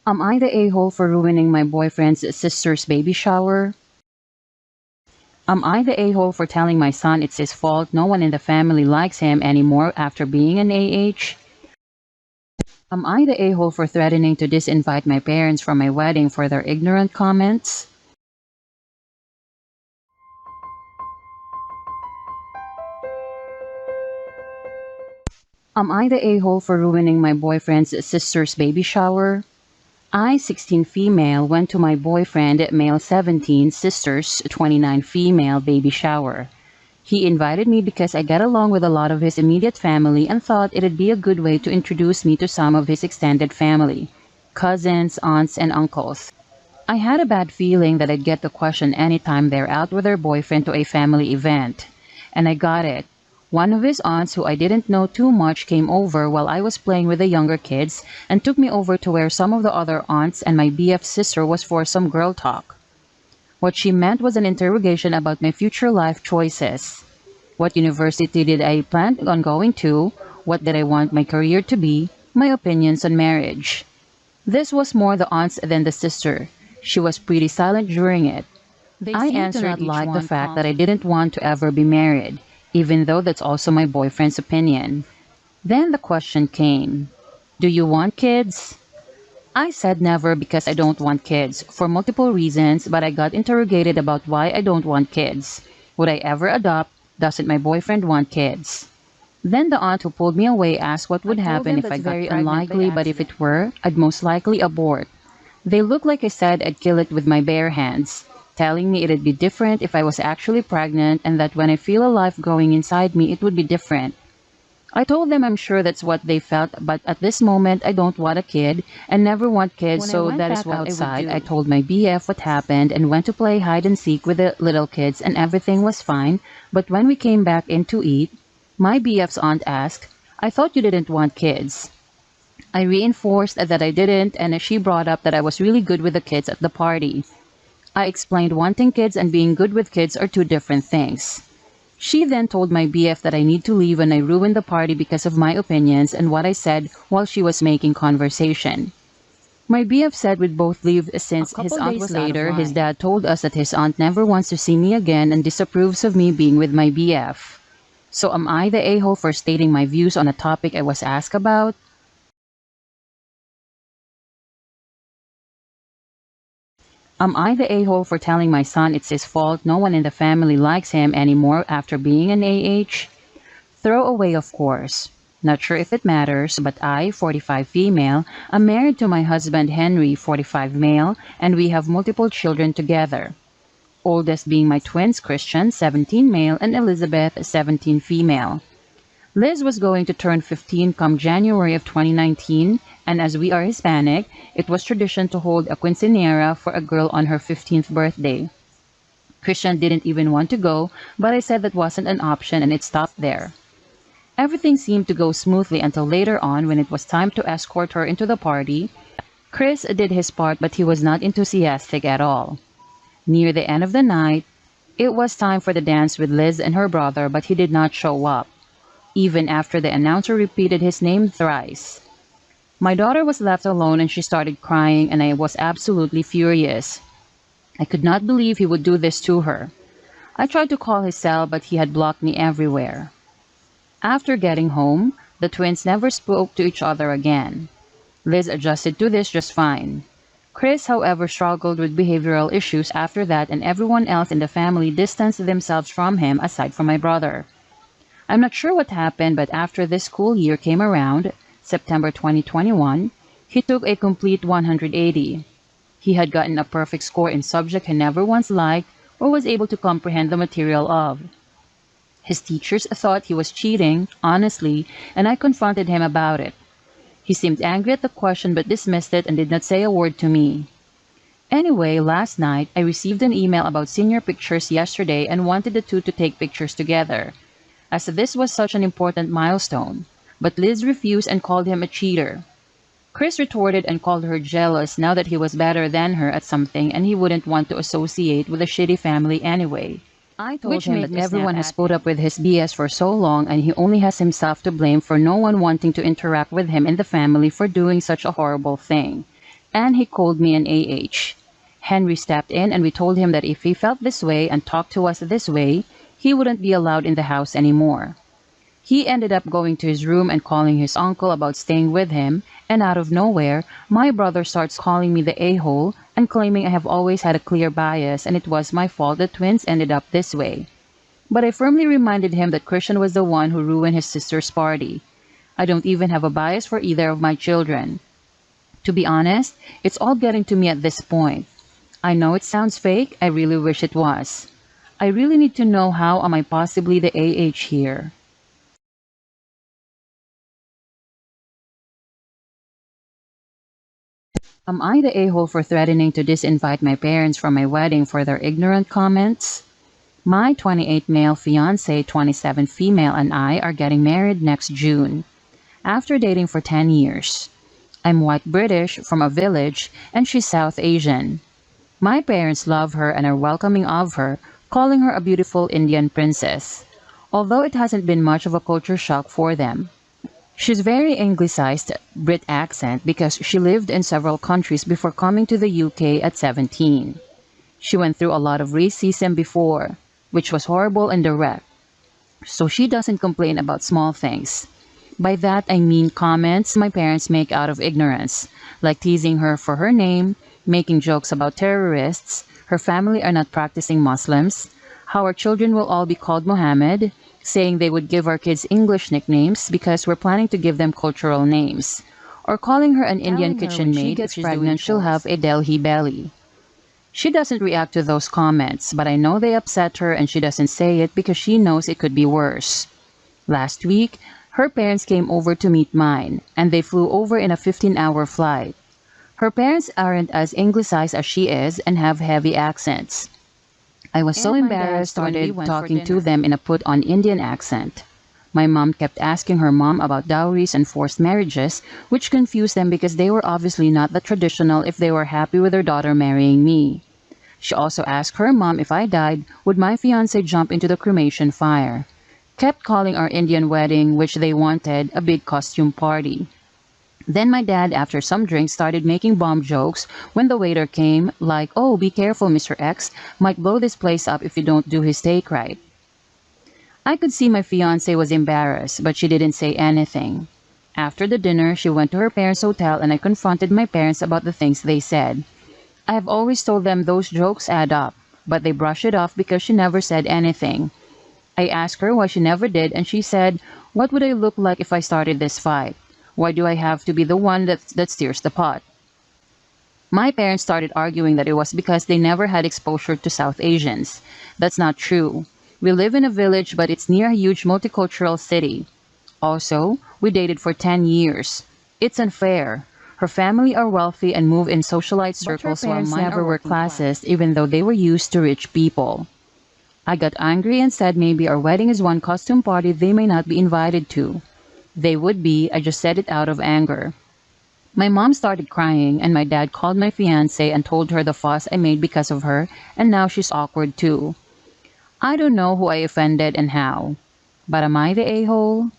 Am I the a-hole for ruining my boyfriend's sister's baby shower? Am I the a-hole for telling my son it's his fault no one in the family likes him anymore after being an AH? Am I the a-hole for threatening to disinvite my parents from my wedding for their ignorant comments? Am I the a-hole for ruining my boyfriend's sister's baby shower? I, 16 female, went to my boyfriend, male 17, sister's 29 female baby shower. He invited me because I get along with a lot of his immediate family and thought it'd be a good way to introduce me to some of his extended family, cousins, aunts, and uncles. I had a bad feeling that I'd get the question anytime they're out with their boyfriend to a family event. And I got it. One of his aunts, who I didn't know too much, came over while I was playing with the younger kids and took me over to where some of the other aunts and my BF's sister was for some girl talk. What she meant was an interrogation about my future life choices. What university did I plan on going to? What did I want my career to be? My opinions on marriage. This was more the aunts than the sister. She was pretty silent during it. I answered not like the fact that I didn't want to ever be married, even though that's also my boyfriend's opinion. Then the question came, do you want kids? I said never because I don't want kids, for multiple reasons, but I got interrogated about why I don't want kids. Would I ever adopt? Doesn't my boyfriend want kids? Then the aunt who pulled me away asked what would happen if I got very unlikely, but if it were, I'd most likely abort. They looked like I said I'd kill it with my bare hands, telling me it'd be different if I was actually pregnant and that when I feel a life growing inside me, it would be different. I told them I'm sure that's what they felt, but at this moment I don't want a kid and never want kids, so that is what outside I told my BF what happened and went to play hide and seek with the little kids and everything was fine, but when we came back in to eat, my BF's aunt asked, I thought you didn't want kids. I reinforced that I didn't, and she brought up that I was really good with the kids at the party. I explained wanting kids and being good with kids are two different things. She then told my BF that I need to leave when I ruined the party because of my opinions and what I said while she was making conversation. My BF said we'd both leave since his aunt was later. His dad told us that his aunt never wants to see me again and disapproves of me being with my BF. So am I the a-hole for stating my views on a topic I was asked about? Am I the a-hole for telling my son it's his fault no one in the family likes him anymore after being an AH? Throw away, of course. Not sure if it matters, but I, 45 female, am married to my husband Henry, 45 male, and we have multiple children together. Oldest being my twins Christian, 17 male, and Elizabeth, 17 female. Liz was going to turn 15 come January of 2019, and as we are Hispanic, it was tradition to hold a quinceañera for a girl on her 15th birthday. Christian didn't even want to go, but I said that wasn't an option and it stopped there. Everything seemed to go smoothly until later on when it was time to escort her into the party. Chris did his part, but he was not enthusiastic at all. Near the end of the night, it was time for the dance with Liz and her brother, but he did not show up, even after the announcer repeated his name thrice. My daughter was left alone and she started crying, and I was absolutely furious. I could not believe he would do this to her. I tried to call his cell, but he had blocked me everywhere. After getting home, the twins never spoke to each other again. Liz adjusted to this just fine. Chris, however, struggled with behavioral issues after that, and everyone else in the family distanced themselves from him aside from my brother. I'm not sure what happened, but after this school year came around, September 2021, he took a complete 180. He had gotten a perfect score in subject he never once liked or was able to comprehend the material of. His teachers thought he was cheating, honestly, and I confronted him about it. He seemed angry at the question but dismissed it and did not say a word to me. Anyway, last night, I received an email about senior pictures yesterday and wanted the two to take pictures together, as this was such an important milestone. But Liz refused and called him a cheater. Chris retorted and called her jealous now that he was better than her at something and he wouldn't want to associate with a shitty family anyway. I told him that everyone has put up with his BS for so long and he only has himself to blame for no one wanting to interact with him in the family for doing such a horrible thing. and he called me an AH. Henry stepped in and we told him that if he felt this way and talked to us this way, he wouldn't be allowed in the house anymore. He ended up going to his room and calling his uncle about staying with him, and out of nowhere, my brother starts calling me the a-hole and claiming I have always had a clear bias and it was my fault that twins ended up this way. But I firmly reminded him that Christian was the one who ruined his sister's party. I don't even have a bias for either of my children. To be honest, it's all getting to me at this point. I know it sounds fake, I really wish it was. I really need to know how am I possibly the AH here. Am I the a-hole for threatening to disinvite my parents from my wedding for their ignorant comments? My 28 male fiancé, 27 female, and I are getting married next June, after dating for 10 years. I'm white British from a village, and she's South Asian. My parents love her and are welcoming of her, calling her a beautiful Indian princess, although it hasn't been much of a culture shock for them. She's very anglicized Brit accent because she lived in several countries before coming to the UK at 17. She went through a lot of racism before, which was horrible and direct, so she doesn't complain about small things. By that I mean comments my parents make out of ignorance, like teasing her for her name, making jokes about terrorists, her family are not practicing Muslims, how our children will all be called Mohammed, saying they would give our kids English nicknames because we're planning to give them cultural names, or calling her an Indian kitchen maid if she's pregnant she'll have a Delhi belly. She doesn't react to those comments, but I know they upset her and she doesn't say it because she knows it could be worse. Last week, her parents came over to meet mine, and they flew over in a 15-hour flight. Her parents aren't as anglicized as she is and have heavy accents. I was so embarrassed when we started talking to them in a put-on Indian accent. My mom kept asking her mom about dowries and forced marriages, which confused them because they were obviously not that traditional if they were happy with their daughter marrying me. She also asked her mom if I died, would my fiancé jump into the cremation fire. Kept calling our Indian wedding, which they wanted, a big costume party. Then my dad, after some drinks, started making bomb jokes when the waiter came, like, "Oh, be careful, Mr. X, might blow this place up if you don't do his steak right." I could see my fiancé was embarrassed, but she didn't say anything. After the dinner, she went to her parents' hotel and I confronted my parents about the things they said. I have always told them those jokes add up, but they brush it off because she never said anything. I asked her why she never did, and she said, "What would I look like if I started this fight? Why do I have to be the one that steers the pot?" My parents started arguing that it was because they never had exposure to South Asians. That's not true. We live in a village, but it's near a huge multicultural city. Also, we dated for 10 years. It's unfair. Her family are wealthy and move in socialite circles while mine never were classist, even though they were used to rich people. I got angry and said maybe our wedding is one costume party they may not be invited to. They would be, I just said it out of anger. My mom started crying and my dad called my fiancé and told her the fuss I made because of her, and now she's awkward too. I don't know who I offended and how. But am I the a-hole?